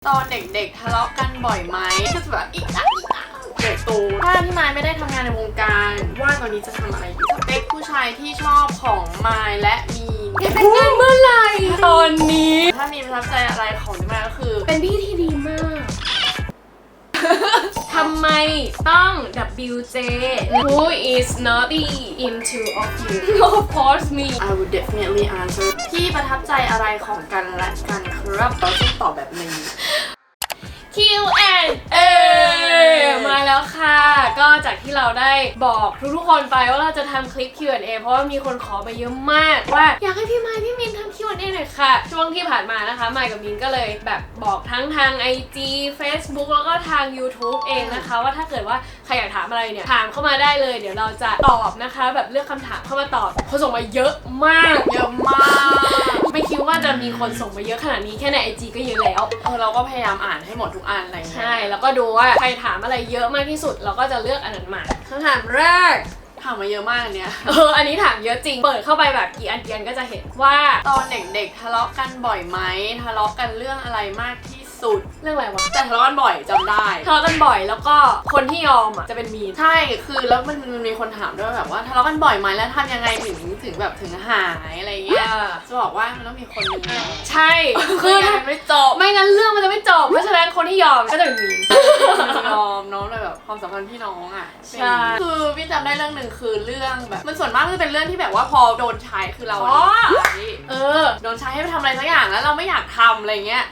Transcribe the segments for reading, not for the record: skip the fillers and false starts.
ตอนเด็กๆทะเลาะกันบ่อยไหมก็จะแบบอีกอ่ะเด็กโตถ้าพี่มายไม่ได้ทำงานในวงการว่าตอนนี้จะทำอะไรอยู่สเปคผู้ชายที่ชอบของมายและมีนแต่งงานเมื่อไหร่ตอนนี้ถ้ามีประทับใจอะไรของพี่มายก็คือเป็นพี่ที่ดีมาก ทำไมต้อง WJ Who is naughty into of you Of course me I would definitely answer พี่ประทับใจอะไรของกันและกันครับเราต้องตอบแบบนี้ Q&A มาแล้วค่ะ ก็จากที่เราได้บอกทุกๆคนไปว่าเราจะทำคลิป Q&A เพราะว่ามีคนขอไปเยอะมากว่าอยากให้พี่ไมค์พี่มินทำ Q&A หน่อยค่ะช่วงที่ผ่านมานะคะไมค์กับมินก็เลยแบบบอกทั้งทาง IG Facebook แล้วก็ทาง YouTube เองนะคะว่าถ้าเกิดว่าใครอยากถามอะไรเนี่ยถามเข้ามาได้เลยเดี๋ยวเราจะตอบนะคะแบบเลือกคำถามเข้ามาตอบคนส่งมาเยอะมากไม่คิดว่าจะมีคนส่งมาเยอะขนาดนี้แค่ใน IG ก็เยอะแล้วเราก็พยายามอ่านให้หมดทุกอันอะไรเงี้ยใช่แล้วก็ดูว่าใครถามอะไรเยอะมากที่สุดเราก็จะเลือกอันนั้นมาคำถามแรกถามมาเยอะมากอันเนี้ยอันนี้ถามเยอะจริงเปิดเข้าไปแบบกี่อันก็จะเห็นว่าตอนเด็กๆทะเลาะกันบ่อยไหมทะเลาะกันเรื่องอะไรมากที่สุดเรื่องอะไรวะแต่ทะเลาะกันบ่อยจำได้ทะเลาะกันบ่อยแล้วก็คนที่ยอมอ่ะจะเป็นมีนใช่คือแล้วมันมีคนถามด้วยแบบว่าทะเลาะกันบ่อยไหมแล้วทำยังไงถึงแบบถึงหายอะไรเงี้ยจะบอกว่ามันต้องมีคนนึงใช่คือไม่จบไม่งั้นเรื่องมันจะไม่จบเพราะฉะนั้นคนที่ยอมก็จะเป็นมีนยอมน้องเลยแบบความสัมพันธ์พี่น้องอ่ะใช่คือพี่จำได้เรื่องหนึ่งคือเรื่องแบบมันส่วนมากมันเป็นเรื่องที่แบบว่าพอโดนใช้คือเราโดนใช้ให้ไปทำอะไรสักอย่างแล้วเราไม่อยากทำอะไรเงี้ย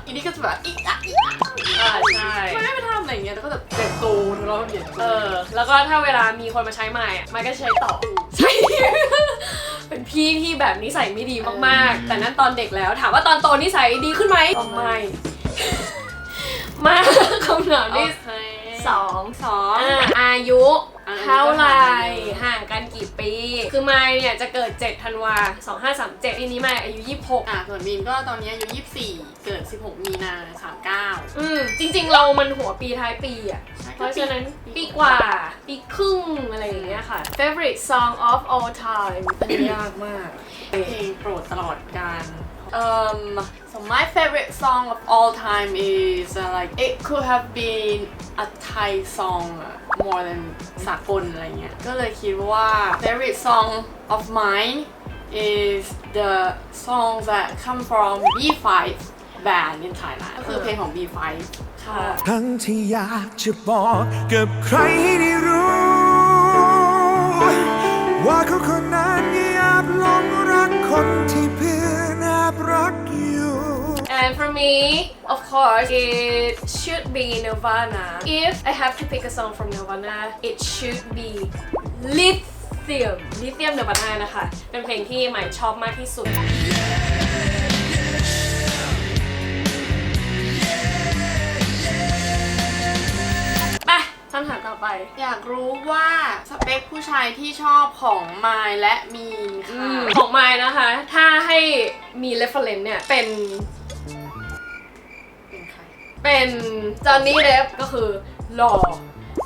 อีนี่ก็จะแบบอีกใช่ไม่ไปทำอะไรเงี้ยแล้วก็แบบเด็กโตแล้วเด็กแล้วก็ถ้าเวลามีคนมาใช้ไม้ก็ใช้ต่อใช่ เป็นพี่ที่แบบนิสัยไม่ดีมากๆแต่นั้นตอนเด็กแล้วถามว่าตอนโตนิสัยดีขึ้นไหมไม่มาคำถามที่สองอายุเท่าไหร่ห่างกันกี่ปีคือไมค์เนี่ยจะเกิด7 ธันวาคม 2537ปีนี้ไมค์อายุ26ส่วนมีนก็ตอนนี้อายุ24เกิด16 มีนา39จริงๆเรามันหัวปีท้ายปีอ่ะเพราะฉะนั้นปีกว่าปีครึ่งอะไรอย่างเงี้ยค่ะ favorite song of all time ยากมากเพลงโปรดตลอดกาลso my favorite song of all time is like it could have been a Thai song more than สากลอะไรเงี้ยก็เลยคิดว่า favorite song of mine is the song that come from B5 band in Thailand ก็คือเพลงของ B5 ค่ะทั้งที่อยากจะบอกกับใครให้ได้รู้ว่าเขาคนนั้นแอบหลงรักคนที่เพื่อนแอบรักอยู่ And for me, of course, it should be Nirvana. If I have to pick a song from Nirvana, it should be Lithium Nirvana นะคะเป็นเพลงที่ใหม่ชอบมากที่สุดคำถามต่อไปอยากรู้ว่าสเปคผู้ชายที่ชอบของมายและมีนค่ะของมายนะคะถ้าให้มี reference เนี่ยเป็นใครเป็นจอห์นนี่เดฟก็คือหล่อ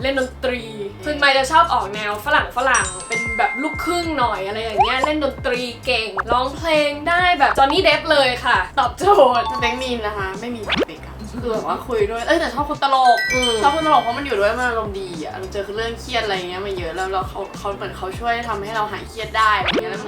เล่นดนตรีซึ่งมายจะชอบออกแนวฝรั่งเป็นแบบลูกครึ่งหน่อยอะไรอย่างเงี้ยเล่นดนตรีเก่งร้องเพลงได้แบบจอห์นนี่เดฟเลยค่ะตอบโจทย์สเปคมีนนะคะไม่มีสเปคคือแบบว่าคุยด้วยแต่ชอบคนตลกชอบคนตลกเพราะมันอยู่ด้วยมันอารมณ์ดีอ่ะเราเจอเรื่องเครียดอะไรเงี้ยมาเยอะแล้วเขาเหมือนเขาช่วยทำให้เราหายเครียดได้อะไรเงี้ยแล้ว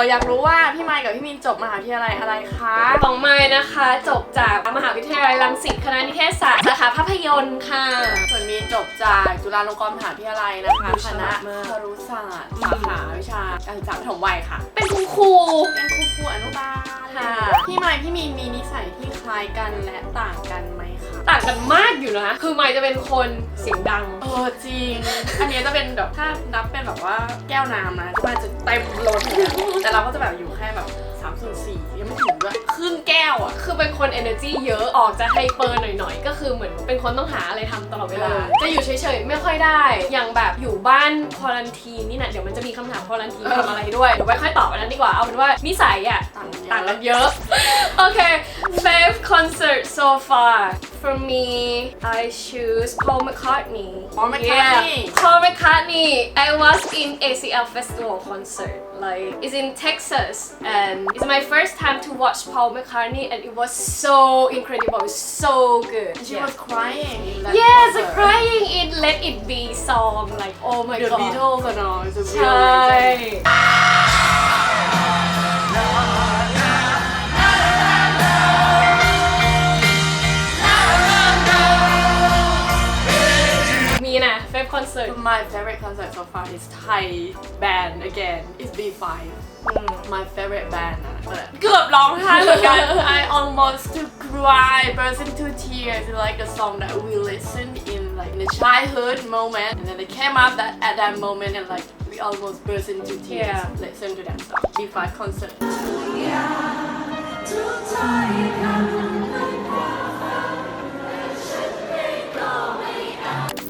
อยากรู้ว่าพี่ไมค์กับพี่มินจบมหาวิทยาลัยอะไรคะของไมค์นะคะจบจากมหาวิทยาลัยรังสิตคณะนิเทศศาสตร์สาขาภาพยนตร์ค่ะส่วนมินจบจากจุฬาลงกรณ์มหาวิทยาลัยนะคะคณะครุศาสตร์สาขาวิชาการศึกษาปฐมวัยค่ะเป็นคุณครูอนุบาลค่ะพี่ไมค์พี่มินมีนิสัยที่คล้ายกันและต่างกันไหมคะต่างกันมากอยู่นะคือไมค์จะเป็นคนเสียงดังจริงอันนี้จะเป็นแบบถ้านับเป็นแบบว่าแก้วน้ำนะมันจะเต็มล้นแต่เราก็จะแบบอยู่แค่แบบ3/4ยังไม่ถึงด้วยครึ่งแก้วอ่ะคือเป็นคน energy เยอะออกจะไฮเปอร์หน่อยๆก็คือเหมือนเป็นคนต้องหาอะไรทำตลอดเวลาจะอยู่เฉยๆไม่ค่อยได้อย่างแบบอยู่บ้านควอรันทีนนี่นะเดี๋ยวมันจะมีคำถามควอรันทีนทำอะไรด้วยเดี๋ยวไว้ค่อยตอบอันนั้นดีกว่าเอาเป็นว่านิสัยอ่ะต่างกันเยอะโอเค favorite concert so far for me I choose Paul McCartney Paul McCartney I was in ACL Festival concert like it's in Texas and it's my first time to watch watched Paul McCartney and it was so incredible, so good. She was crying in that Yes, concert. crying in Let It Be song, like oh my The god. Beatles and all. It's a ใช real ่ legend.มีนะ favorite concert My favorite concert so far is Thai band again. It's B5. My favorite band นะเกือบร้องไห้เหมือนกัน I almost to cry, burst into tears. It's like a song that we listened in like the childhood moment, and then they came out at that moment, and like we almost burst into tears. Yeah. Listen to that song. B5 concert.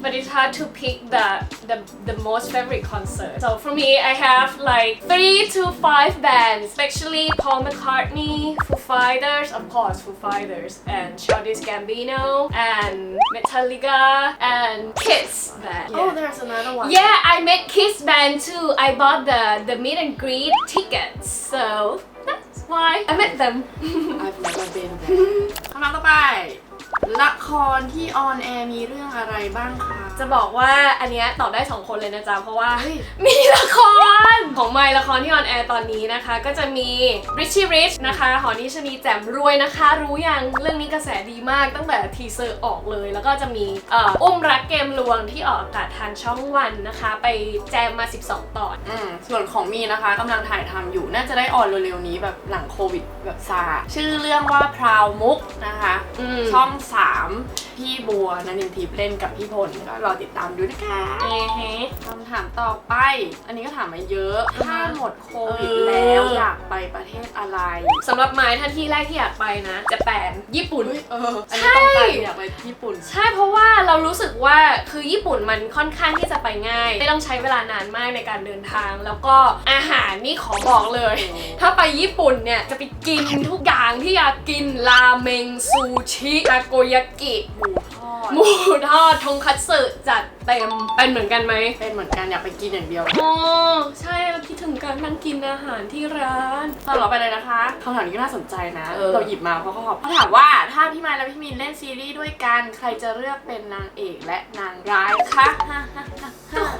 but it's hard to pick the most favorite concert. So for me, I have like 3 to 5 bands, especially Paul McCartney, Foo Fighters, of course Foo Fighters, and Childish Gambino, and Metallica, and Kiss band. Oh, there's another one. Yeah, I met Kiss band too. I bought the meet and greet tickets, so that's why I met them. I've never been there. คำถามต่อไป ละครที่ออนแอร์มีเรื่องอะไรบ้างคะ จะบอกว่าอันเนี้ยตอบได้2คนเลยนะจ๊ะเพราะว่ามีละครของไมค์ละครที่ออนแอร์ตอนนี้นะคะก็จะมี Richie Rich นะคะหอนี้ชนีแจ่มรวยนะคะรู้ยังเรื่องนี้กระแสดีมากตั้งแต่ทีเซอร์ออกเลยแล้วก็จะมีอุ้มรักเกมลวงที่ออกอากาศทางช่องวันนะคะไปแจมมา12 ตอน ส่วนของมีนะคะกำลังถ่ายทำอยู่น่าจะได้ออนเร็วๆนี้แบบหลังโควิดแบบซาชื่อเรื่องว่าพราวมุกนะคะช่อง 3 พี่บัวนันทินทิพย์เล่นกับพี่พลก็รอติดตามดูนะคะคำถามต่อไป อันนี้ก็ถามมาเยอะถ้าหมดโควิดแล้วอยากไปประเทศอะไร สำหรับไมค์ท่านที่แรกที่อยากไปนะจะแปนญี่ปุ่น อันนี้ต้องการอยากไปญี่ปุ่น ใช่เพราะว่าเรารู้สึกว่าคือญี่ปุ่นมันค่อนข้างที่จะไปง่ายไม่ต้องใช้เวลานานมากในการเดินทาง แล้วก็อาหารนี่ขอบอกเลย ถ้าไปญี่ปุ่นเนี่ยจะไปกินทุกอย่างที่อยากกินราเมงซูชิทาโกยากิหมูทอดทงคัตสึจัดเต็มเป็นเหมือนกันไหม เป็นเหมือนกันอยากไปกินอย่างเดียว อ๋อใช่เราคิดถึงการนั่งกินอาหารที่ร้าน ต่อไปเลยนะคะคำถามนี้ก็น่าสนใจนะ เราหยิบมาเพราะเขาถามว่าถ้าพี่ไมค์และพี่มินเล่นซีรีส์ด้วยกันใครจะเลือกเป็นนางเอกและนางร้ายคะ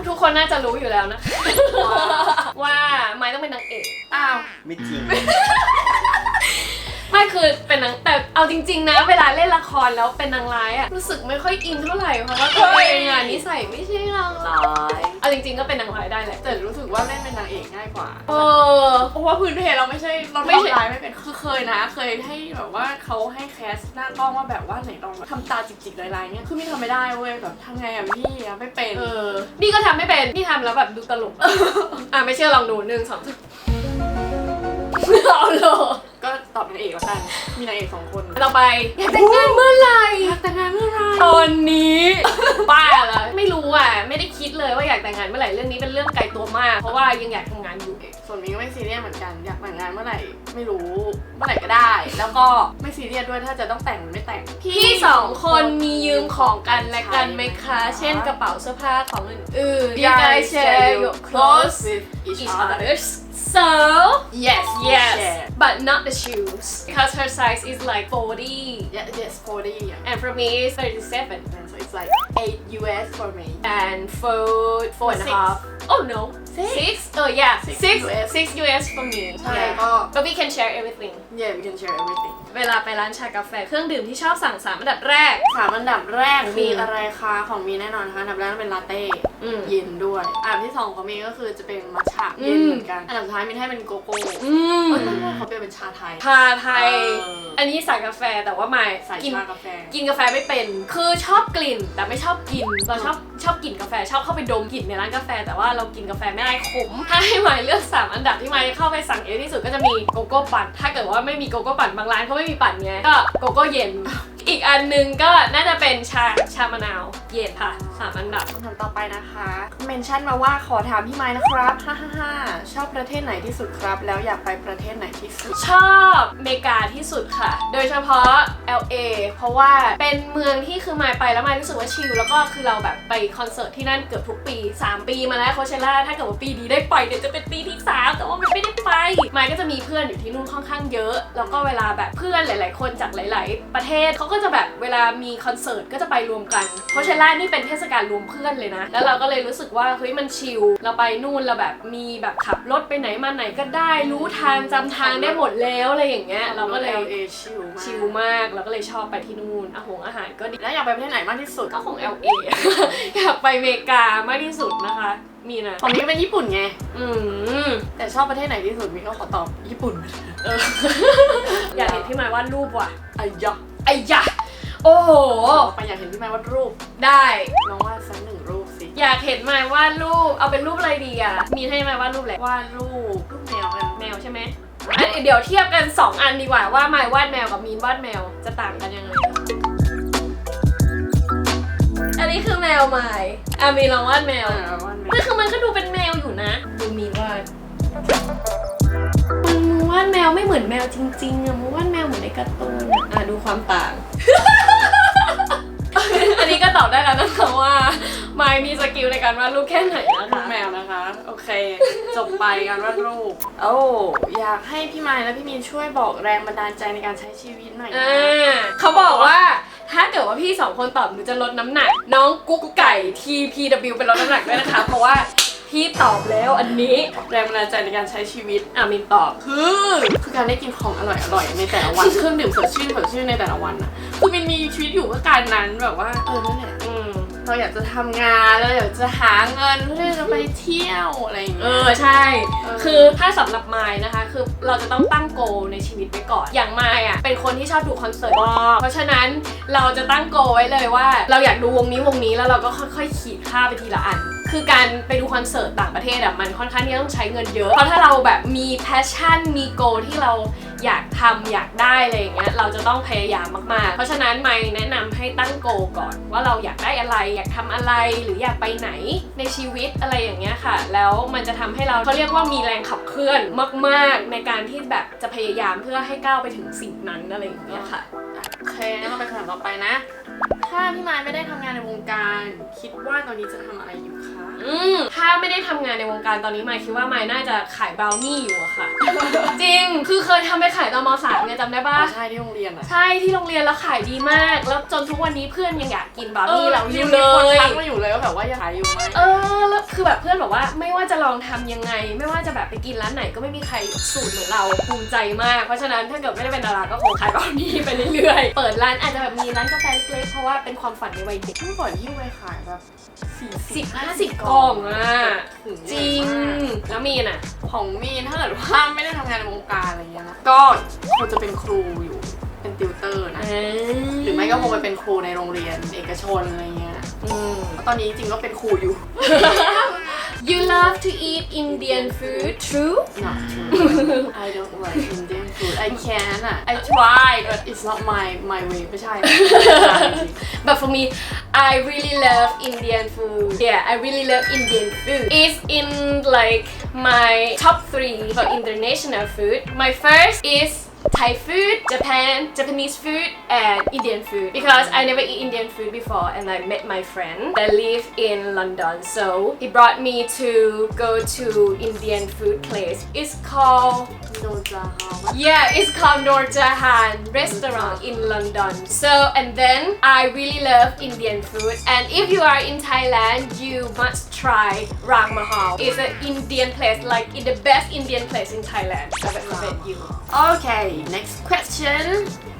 ทุกคนน่าจะรู้อยู่แล้วนะ ว่าไม้ต้องเป็นนางเอก อ้าว ไม่จริง ไม่คือเป็นนางแต่เอาจริงๆนะเวลาเล่นละครแล้วเป็นนางร้ายอะรู้สึกไม่ค่อยอินเท่าไหร่เพราะว่าตัวเองอะนิสัยไม่ใช่นางร้ายเอาจริงๆก็เป็นนางร้ายได้แหละ แต่รู้สึกว่าเล่นเป็นนางเอกง่ายกว่า เพ เพราะว่าพื้นเพเราไม่ใช่เราทำร้ายไม่เป็นคือเคยนะเคยให้แบบว่าเขาให้แคสหน้ากล้องว่าแบบว่าไหนลองแบบทำตาจิกๆลายๆเงี้ยคือไม่ทำไม่ได้เว้ยแบบทำไงอะพี่อะไม่เป็น นี่ก็ทำไม่เป็นนี่ทำแล้วแบบดูตลก ไม่เชื่อลองดู1 2 3เอาเลย ก็ตอบนางเอกแล้วกัน มีนางเอก2 คน ต่อไปอยากแต่งงานเมื่อไหร่ อยากแต่งงานเมื่อไหร ตอนนี้ บ้าเหรอไม่รู้อ่ะไม่ได้คิดเลยว่าอยากแต่งงานเมื่อไหร่เรื่องนี้เป็นเรื่องไกลตัวมากเพราะว่ายังอยากทำงานอยู่ ส่วนมีก็ไม่ซีเรียสเหมือนกันอยากแต่งงานเมื่อไหร่ไม่รู้เมื่อไหร่ก็ได้ แล้วก็ไม่ซีเรียสด้วยถ้าจะต้องแต่งหรือไม่แต่ง พี่2 คนมียืมของกันและกันไหมคะ เช่นกระเป๋าเสื้อผ้าของอื่นๆ You guys share your clothes with each each other others so yes yes share. but not the shoes because her size is like 40 yeah yes 40 and for me it's 37 so it's like 8 US for me and food 4.5 oh no 6 oh yeah 6 US for me ใช่ yeah ก็ but we can share everything yeah we can share everything เวลาไปร้านชากาแฟเครื่องดื่มที่ชอบสั่ง3 อันดับแรก 3 อันดับแรก คือ มีอะไรคะของมีแน่นอนนะคะอันดับแรกเป็นลาเต้ เย็นด้วยอันดับที่ 2ของมีก็คือจะเป็นมัทฉะเย็นเหมือนกันอันดับสุดท้ายมีให้เป็นโกโก้ไม่เขาเป็นชาไทย ชาไทย อันนี้สายกาแฟแต่ว่าไม่ ใส่ กิน ชากาแฟ กินกาแฟไม่เป็น คือชอบกลิ่นแต่ไม่ชอบกิน เราชอบกลิ่นกาแฟชอบเข้าไปดมกลิ่นในร้านกาแฟแต่ว่าเรากินกาแฟไม่ได้ขม ถ้าให้ไมค์เลือก3 อันดับที่ไมค์เข้าไปสั่งเยอะที่สุดก็จะมีโกโก้ปั่น ถ้าเกิดว่าไม่มีโกโก้ปั่นบางร้านเขาไม่มีปั่นไงก็โกโก้เย็น อีกอันนึงก็น่าจะเป็นชามะนาวเย็นค่ะ3 อันดับ คำถามต่อไปนะคะเมนชั่นมาว่าขอถามพี่ไม้นะครับฮ่าฮ่าฮ่าชอบประเทศไหนที่สุดครับ แล้วอยากไปประเทศไหนที่สุด ชอบอเมริกาที่สุดค่ะ โดยเฉพาะ LA เพราะว่าเป็นเมืองที่คือมายไปแล้วมายรู้สึกว่าชิลแล้วก็คือเราแบบไปคอนเสิร์ตที่นั่นเกือบทุกปี3 ปีมาแล้วโคเชล่าถ้าเกิดว่าปีนี้ได้ไปเดี๋ยวจะเป็นปีที่3แต่ว่ามันไม่ได้ไปมายก็จะมีเพื่อนอยู่ที่นู่นค่อนข้างเยอะแล้วก็เวลาแบบเพื่อนหลาย ๆ คนจากหลาย ๆ ประเทศเขาก็จะแบบเวลามีคอนเสิร์ตก็จะไปรวมกันโคเชล่านี่เป็นเทศกาลรวมเพื่อนเลยนะแล้วเราก็เลยรู้สึกว่าเฮ้ยมันชิลเราไปนู่นเราแบบมีแบบขับรถไปไหนมาไหนก็ได้รู้ทางจำทางได้หมดแล้วอะไรอย่างเงี้ยเราก็เลย LA ชิลมาก ชิลมากเราก็เลยชอบไปที่นู่นอาหารก็ดี แล้วอยากไปประเทศไหนมากที่สุด ก็คง LA อยากไปอเมริกามากที่สุดนะคะมีนะ ของนี้เป็นญี่ปุ่นไง ม แต่ชอบประเทศไหนที่สุดมีก็ขอตอบญี่ปุ่น เออ อยากเห็นพี่ไม้วาดรูปว่ะ อายะ ไอ้ยะโอ้โห ไปอยากเห็นพี่ไม้วาดรูป ได้ น้องวาดสัก1 รูปสิ อยากเห็นไม้วาดรูปเอาเป็นรูปอะไรดีอ่ะมีให้ไม้วาดรูปอะไร วาดรูปแมวกัน แมวใช่ไหมเดี๋ยวเทียบกัน2 อันดีกว่าว่าไม้วาดแมวกับมีนวาดแมวจะต่างกันยังไงอันนี้คือแมวไม้มีลองวาดแมว วาดแมว มันคือมันก็ดูเป็นแมวอยู่นะ ดูมีวาดมันวาดแมวไม่เหมือนแมวจริงๆอะมันวาดแมวเหมือนในการ์ตูนอะดูความต่าง อันนี้ก็ตอบได้แล้วนะคะว่าไมายมีสกิลในการวาดรูปแค่ไหนนะคะ แมวนะคะ โอเค จบไปการวาดรูป โอ้อยากให้พี่ไม้และพี่มีนช่วยบอกแรงบันดาลใจในการใช้ชีวิตหน่อยนะ เขาบอกว่าถ้าเกิดว่าพี่2 คนตอบหนูจะลดน้ำหนัก น้องกุ๊กไก่ TPW เป็นลดน้ำหนักด้วยนะคะ เพราะว่าพี่ตอบแล้วอันนี้ แรงบันดาลใจในการใช้ชีวิต มินตอบ คือการได้กินของอร่อยๆในแต่ละวัน เครื่องดื่มสดชื่นในแต่ละวันนะคือมันมีชีวิตอยู่เพื่อการนั้นแบบว่านั่นแหละเราอยากจะทำงานเราอยากจะหาเงินเพื่อที่จะไปเที่ยวอะไรอย่างเงี้ย ใช่ คือถ้าสำหรับไมายนะคะ คือเราจะต้องตั้งโกลในชีวิตไว้ก่อน อย่างไมายอ่ะเป็นคนที่ชอบดูคอนเสิร์ตมากเพราะฉะนั้นเราจะตั้งโกลไว้เลยว่า เราอยากดูวงนี้แล้วเราก็ค่อยๆขีดค่าไปทีละอัน คือการไปดูคอนเสิร์ตต่างประเทศอ่ะมันค่อนข้างที่ต้องใช้เงินเยอะ เพราะถ้าเราแบบมีแพชชั่นมีโกลที่เราอยากทำอยากได้อะไรอย่างเงี้ยเราจะต้องพยายามมากๆเพราะฉะนั้นไมายแนะนำให้ตั้งโกลก่อนว่าเราอยากได้อะไรอยากทำอะไรหรืออยากไปไหนในชีวิตอะไรอย่างเงี้ยค่ะแล้วมันจะทำให้เขาเรียกว่ามีแรงขับเคลื่อนมากๆในการที่แบบจะพยายามเพื่อให้ก้าวไปถึงสิ่งนั้นอะไรอย่างเงี้ยค่ะ โอเคงั้นเราไปคำถามต่อไปนะ ถ้าพี่ไม้ไม่ได้ทำงานในวงการ คิดว่าตอนนี้จะทำอะไรอยู่คะ ถ้าไม่ได้ทำงานในวงการตอนนี้มายคิดว่ามายน่าจะขายบราวนี่อยู่อะค่ะ จริงคือเคยทำไปขายตอนม.3 ไงจำได้ปะ ใช่ที่โรงเรียนอะ ใช่ที่โรงเรียนแล้วขายดีมากแล้วจนทุกวันนี้เพื่อนยังอยากกินบราวนี่เราอยู่เล มีคน ย ทักมาอยู่เลยว่าแบบว่าอยากขายอยู่ไหม แล้วคือแบบเพื่อนบอกว่าไม่ว่าจะลองทำยังไง ไม่ว่าจะแบบไปกินร้านไหนก็ไม่มีใครสูตรเหมือนเราภูมิใจมากเพราะฉะนั้นถ้าเกิดไม่ได้เป็นดาราก็คงขายบราวนี่ไปเรื่อยๆเปิดร้านอาจจะแบบมีร้านกาแฟเล็กๆเพราะว่าเป็นความฝันในวัยเด็ก เมื่อก่อนยิ่งไปขายแบบ10-50 กล่องอะจริงแล้วมีน่ะ ของมีนถ้าเกิดว่าไม่ได้ทำงานในวงการอะไรเงี้ยนะก็คงจะเป็นครูอยู่เป็นติวเตอร์นะหรือไม่ก็คงไปเป็นครูในโรงเรียนเอกชนอะไรเงี้ยตอนนี้จริงก็เป็นครูอยู่ You love to eat Indian food true Not true I don't like Indian food I can I try but it's not my way ไม่ใช่ But for me I really love Indian food Yeah I really love Indian food It's in like my top 3 for international food My first is Thai food, Japanese food, and Indian food. Because I never eat Indian food before, and I met my friend that live in London. So he brought me to go to Indian food place. It's called Nur Jahan Yeah, it's called Nur Jahan restaurant in London. So and then I really love Indian food. And if you are in Thailand, you must try Rang Mahal. It's an Indian place, like the best Indian place in Thailand. I recommend you. Okay next question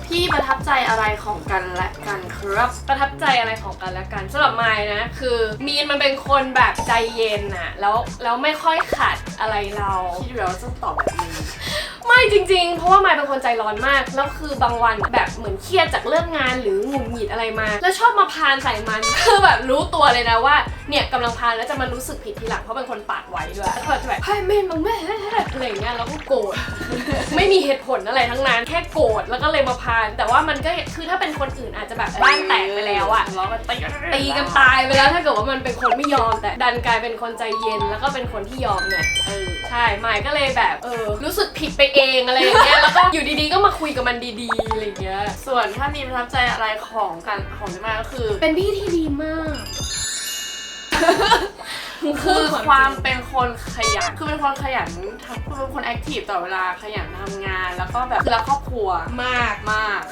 พี่ประทับใจอะไรของกันและกันครับ ประทับใจอะไรของกันและกันสำหรับมายนะคือมีนมันเป็นคนแบบใจเย็นอะแล้วไม่ค่อยขัดอะไรเรา คิดแล้วจะตอบแบบนี้ ไม่จริงๆเพราะว่ามายเป็นคนใจร้อนมากแล้วคือบางวันแบบเหมือนเครียดจากเรื่องงานหรือหงุดหงิดอะไรมา แล้วชอบมาพานใส่มัน คือแบบรู้ตัวเลยนะว่า เนี่ยกำลังพานแล้วจะมารู้สึกผิดทีหลังเพราะเป็นคนปากไวด้วยแล้วก็จะแบบเฮ้ยแม่มึงแม่อะไรอย่างเงี้ยแล้วก็โกรธ ไม่มีเหตุผลอะไรทั้งนั้นแค่โกรธแล้วก็เลยมาพานแต่ว่ามันก็คือถ้าเป็นคนอื่นอาจจะแบบบ้านแตกไปแล้วอะ ล้อกันตี กันตายไปแล้วถ้าเกิดว่ามันเป็นคนไม่ยอมแต่ดันกลายเป็นคนใจเย็นแล้วก็เป็นคนที่ยอมเนี่ยใช่หมายก็เลยแบบรู้สึกผิดไปเองอะไรอย่างเงี้ยแล้วก็อยู่ดีๆก็มาคุยกับมันดีๆอะไรอย่างเงี้ย ส่วนถ้ามีประทับใจอะไรของพี่มายก็คือ เป็นพี่ที่ดีมาก คือความเป็นคนขยันคือเป็นคนขยันเป็นคนแอคทีฟต่อเวลาขยันทำงานแล้วก็แบบคือรักครอบครัวมาก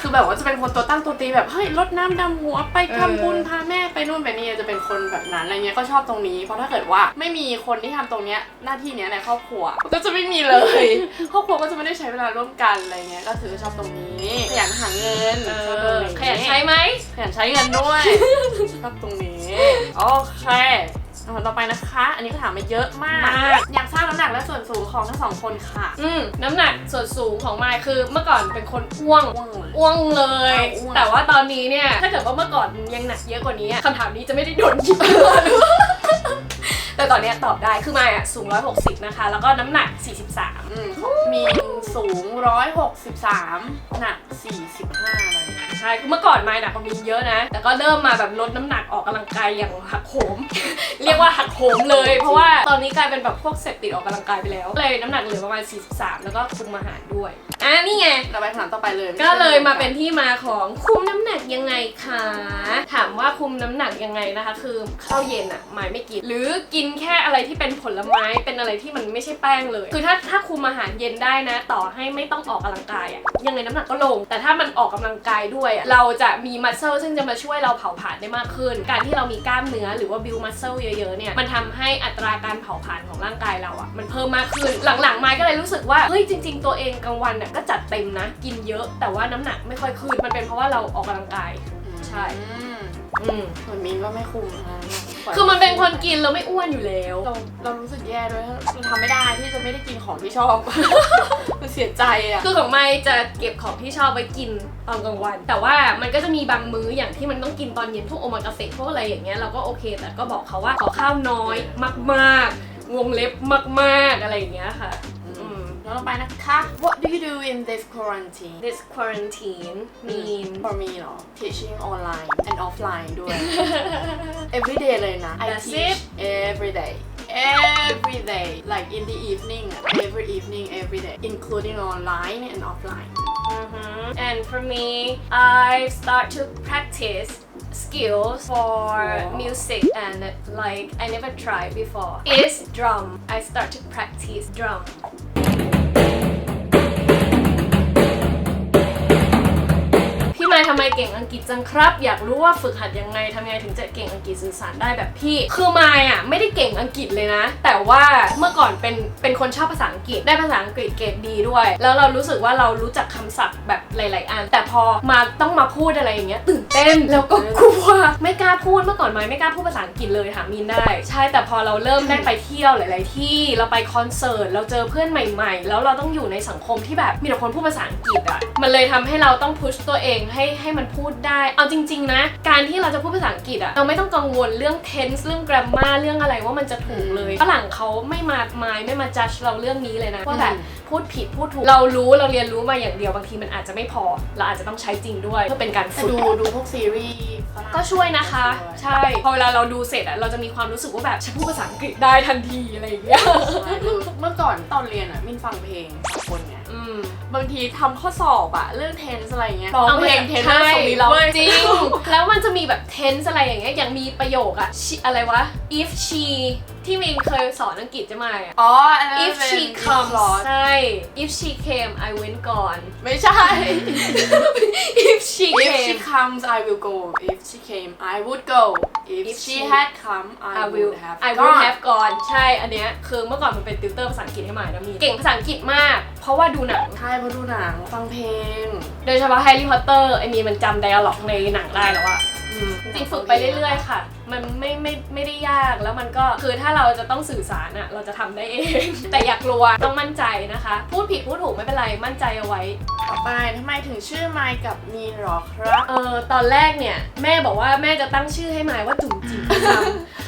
คือแบบว่าจะเป็นคนตัวตั้งตัวตีแบบเฮ้ยรดน้ำดำหัวไปทำบุญพาแม่ไปนู่นไปนี่จะเป็นคนแบบนั้นอะไรเงี้ยก็ชอบตรงนี้เพราะถ้าเกิดว่าไม่มีคนที่ทำตรงเนี้ยหน้าที่เนี้ยในครอบครัวก็จะไม่มีเลย ครอบครัวก็จะไม่ได้ใช้เวลาร่วมกันอะไรเงี้ยก็ถือชอบตรงนี้ขยันหาเงินชอบตรงนี้ ขยันใช้ไหม ขยันใช้เงินด้วย ชอบตรงนี้โอเคคำถามต่อไปนะคะ อันนี้ก็ถามมาเยอะมากอยากทราบน้ำหนักและส่วนสูงของทั้งสองคนค่ะ น้ำหนักส่วนสูงของมายคือเมื่อก่อนเป็นคนอ้วงเลย แต่ว่าตอนนี้เนี่ยถ้าเกิดว่าเมื่อก่อนยังหนักเยอะกว่านี้คำถามนี้จะไม่ได้โดนคิดแต่ตอนนี้ตอบได้คือมายสูง160นะคะแล้วก็น้ำหนัก43มีสูง163หนัก45อะไรใช่คือเมื่อก่อนมายหนักกว่ามีเยอะนะแต่ก็เริ่มมาแบบลดน้ำหนักออกกำลังกายอย่างหักโหม เรียกว่าหักโหมเลยเพราะว่าตอนนี้กลายเป็นแบบพวกเสพติดออกกำลังกายไปแล้วเลยน้ำหนักเหลือประมาณ43แล้วก็คุมอาหารด้วยนี่ไงเราไปคำถามต่อไปเลยก็เลยมาเป็นที่มาของคุมน้ำหนักยังไงคะถามว่าคุมน้ำหนักยังไงนะคะคือข้าวเย็นอะมายไม่กินหรือกินแค่อะไรที่เป็นผลไม้เป็นอะไรที่มันไม่ใช่แป้งเลยคือถ้าคุมอาหารเย็นได้นะต่อให้ไม่ต้องออกกำลังกายอะยังไงน้ำหนักก็ลงแต่ถ้ามันออกกำลังกายด้วยอะเราจะมีมัสเซลซึ่งจะมาช่วยเราเผาผลาญได้มากขึ้นการที่เรามีกล้ามเนื้อหรือว่าบิวมัสเซลเยอะๆเนี่ยมันทำให้อัตราการเผาผลาญของร่างกายเราอะมันเพิ่มมากขึ้นหลังๆมายก็เลยรู้สึกว่าเฮ้ยจริงๆตัวเองกลางวันอะก็จัดเต็มนะกินเยอะแต่ว่าน้ำหนักไม่ค่อยขึ้นมันเป็นเพราะว่าเราออกกำลังกายใช่ส่วนมินก็ไม่คุมนะคือมันเป็นคนกินแล้วไม่อ้วนอยู่แล้วเรารู้สึกแย่ด้วยเราทำไม่ได้ที่จะไม่ได้กินของที่ชอบ มันเสียใจอะคือของไมค์จะเก็บของที่ชอบไว้กินตอนกลางวันแต่ว่ามันก็จะมีบางมื้ออย่างที่มันต้องกินตอนเย็นพวกโอมากาเสะพวกอะไรอย่างเงี้ยเราก็โอเคแต่ก็บอกเขาว่าขอข้าวน้อยมากๆวงเล็บมากๆอะไรอย่างเงี้ยค่ะแล้วต่อไปนะคะ What do you do in this quarantine? This quarantine mean for me เนาะ teaching online and offline ด้วย every day เลยนะ I teach every day like in the evening every evening every day including online and offline and for me I start to practice skills for music and like I never tried before is drum I start to practice drumพี่มายทำไมเก่งอังกฤษจังครับอยากรู้ว่าฝึกหัดยังไงทำไงถึงจะเก่งอังกฤษสื่อสารได้แบบพี่คือมายไม่ได้เก่งอังกฤษเลยนะแต่ว่าเมื่อก่อนเป็นคนชอบภาษาอังกฤษได้ภาษาอังกฤษเกรดดีด้วยแล้วเรารู้สึกว่าเรารู้จักคำศัพท์แบบหลายๆอันแต่พอมาต้องมาพูดอะไรอย่างเงี้ยตื่นเต้นแล้วก็กลัวไม่กล้าพูดเมื่อก่อนมายไม่กล้าพูดภาษาอังกฤษเลยถามมินได้ใช่แต่พอเราเริ่มได้ไปเที่ยวหลายๆที่เราไปคอนเสิร์ตเราเจอเพื่อนใหม่ๆแล้วเราต้องอยู่ในสังคมที่แบบมีแต่คนพูดภาษาอังกฤษมันเลยทำให้เราต้องพุชตัวเองให้มันพูดได้เอาจริงๆนะการที่เราจะพูดภาษาอังกฤษเราไม่ต้องกังวลเรื่อง tense เรื่อง grammar เรื่องอะไรว่ามันจะถูกเลยฝรั่งเขาไม่มาjudge เราเรื่องนี้เลยนะว่าแบบพูดผิดพูดถูกเราเรียนรู้มาอย่างเดียวบางทีมันอาจจะไม่พอเราอาจจะต้องใช้จริงด้วยเพื่อเป็นการฝึกดูพวกซีรีส์ก็ช่วยนะคะใช่พอเวลาเราดูเสร็จเราจะมีความรู้สึกว่าแบบฉันพูดภาษาอังกฤษได้ทันทีอะไรอย่างเงี้ยเมื่อก่อนตอนเรียนมินฟังเพลงคนไงบางทีทำข้อสอบเรื่อง tense อะไรเงี้ยร้องเพลง tense สมีเราจริงแล้วมันจะมีแบบ tense อะไรอย่างเงี้ยอย่างมีประโยคอะไรวะ if she ที่มินเคยสอนอังกฤษจะมาif she comes ใช่ if she came I went gone ไม่ใช่ if she comes I will go if she came I would go if she had come I would have gone ใช่อันเนี้ยคือเมื่อก่อนมันเป็นติวเตอร์ภาษาอังกฤษให้มายนะมีเก่งภาษาอังกฤษมากเพราะว่าดูหนังใช่เพราะดูหนังฟังเพลงโดยเฉพาะแฮร์รี่พอตเตอร์ไอ้มีมันจำไดอะล็อกในหนังได้แล้วอะจริงฝึกไปเรื่อยๆค่ะมันไม่ได้ยากแล้วมันก็คือถ้าเราจะต้องสื่อสารเราจะทำได้เอง แต่อย่ากลัวต้องมั่นใจนะคะพูดผิดพูดถูกไม่เป็นไรมั่นใจเอาไว้ต่อไปทำไมถึงชื่อไมค์กับมีนหรอครับตอนแรกเนี่ยแม่บอกว่าแม่จะตั้งชื่อให้ไมค์ว่าจุ๋มจิ๋ม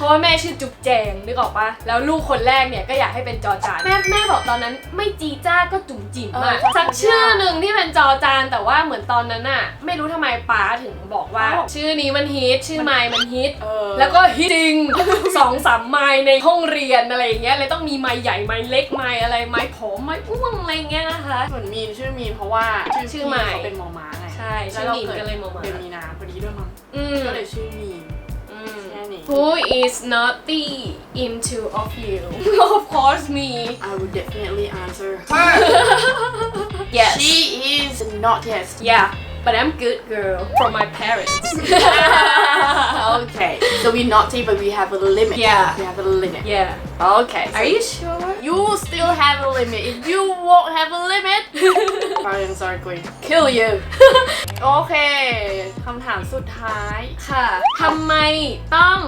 เพราะว่าแม่ชื่อจุ๊บแจงนึกออกปะแล้วลูกคนแรกเนี่ยก็อยากให้เป็นจอจานแม่บอกตอนนั้นไม่จีจ้าก็จุ๋มจิ๋มอะสักชื่อหนึ่งที่เป็นจอจานแต่ว่าเหมือนตอนนั้นอะไม่รู้ทำไมป๊าถึงบอกว่าชื่อนี้มันฮิตชื่อไมล์มันฮิตแล้วก็ฮิตจริง 2-3 ไมล์ในห้องเรียนอะไรอย่างเงี้ยเลยต้องมีไมล์ใหญ่ไมล์เล็กไมล์อะไรไมล์ผอมไมล์อ้วงอะไรเงี้ยนะคะ เหมือนมีนชื่อมีนเพราะว่า ชื่อไมล์ เขาเป็นมอม้าไง ใช่ชื่อมีนก็เลยมอม้า เดือนมีนาพอดีด้วยมั้งก็เลยชื่อมีนแค่นี้ Who is naughty in two of you? Of course me. I would definitely answer Yes. She is the naughtiest. Yeah, but I'm good girl for my parents. Okay, so we naughty, but we have a limit. Yeah. We have a limit. Yeah. Okay. Are you sure? You still have a limit. If you won't have a limit, parents are going to kill you. โอเคคำถามสุดท้าย ค่ะทำไมต้อง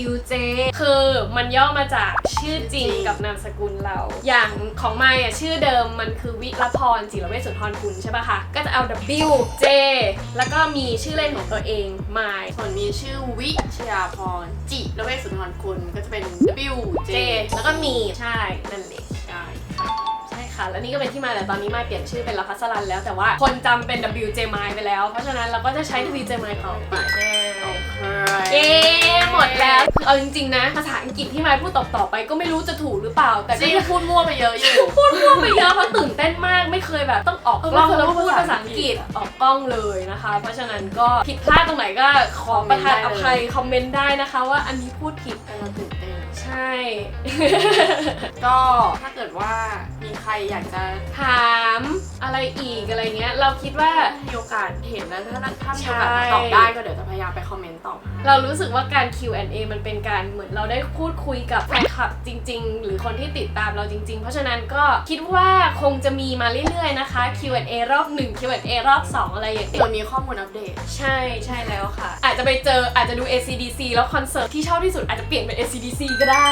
WJ คือมันย่อมาจากชื่อจริงกับนามสกุลเรา อย่างของไมค์อ่ะชื่อเดิมมันคือวิรพรจิรเวชสุนทรกุลใช่ป่ะคะก็จะเอา WJ แล้วก็มีชื่อเล่นของตัวเองไมค์ ส่วนมีชื่อวิชยาพรจิระเวชสุนทรคุณก็จะเป็น WJ แล้วก็มีใช่นั่นเอง ใช่ ใช่ค่ะ แล้วนี่ก็เป็นที่มาแต่ตอนนี้มาเปลี่ยนชื่อเป็นลาพัสลันแล้วแต่ว่าคนจำเป็น WJ ไมค์ไปแล้วเพราะฉะนั้นเราก็จะใช้ WJ ไมค์ต่อไปเย้หมดแล้วคือเอาจริงๆนะภาษาอังกฤษที่ไมค์พูดต่อไปก็ไม่รู้จะถูกหรือเปล่าแต่ก็ นี่พูดมั่วไปเยอะอยู่ พูดมั่วไปเยอะเพราะตื่นเต้นมากไม่เคยแบบต้องออกกล้องแล้วพูดภาษาอังกฤษออกกล้องเลยนะคะ เพราะฉะนั้นก็ผิดพลาดตรงไหนก็ขอประทานอภัยคอมเมนต์ได้นะคะว่าอันนี้พูดผิด ตื่นเต้น ใช่ ก็ถ้าเกิดว่ามีใครอยากจะ ถามอะไรอีกอะไรเงี้ยเราคิดว่า มีโอกาสเห็นแล้วถ้ามีโอกาส ใช่ ตอบได้ก็เดี๋ยวจะพยายามไปคอมเมนต์ตอบให้ เรารู้สึกว่าการ Q&A มันเป็นการเหมือนเราได้พูดคุยกับแฟนคลับจริงๆ หรือคนที่ติดตามเราจริงๆ เพราะฉะนั้นก็คิดว่าคงจะมีมาเรื่อยๆนะคะ Q&A รอบ 1 Q&A รอบ 2 อะไรอย่างเงี้ย เดี๋ยวมีข้อมูลอัปเดต ใช่แล้วค่ะ อาจจะไปเจออาจจะดู ACDC แล้วคอนเสิร์ตที่ชอบที่สุดอาจจะเปลี่ยนเป็น ACDC ก็ได้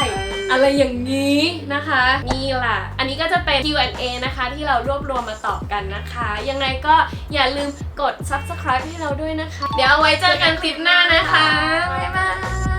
อะไรอย่างนี้นะคะ นี่ล่ะ อันนี้ก็จะเป็น Q&A นะคะที่เรารวบรวมมาตอบกันนะคะ ยังไงก็อย่าลืมกด Subscribe ให้เราด้วยนะคะ เดี๋ยวเอาไว้เจอกันคลิปหน้านะคะ บ๊ายบาย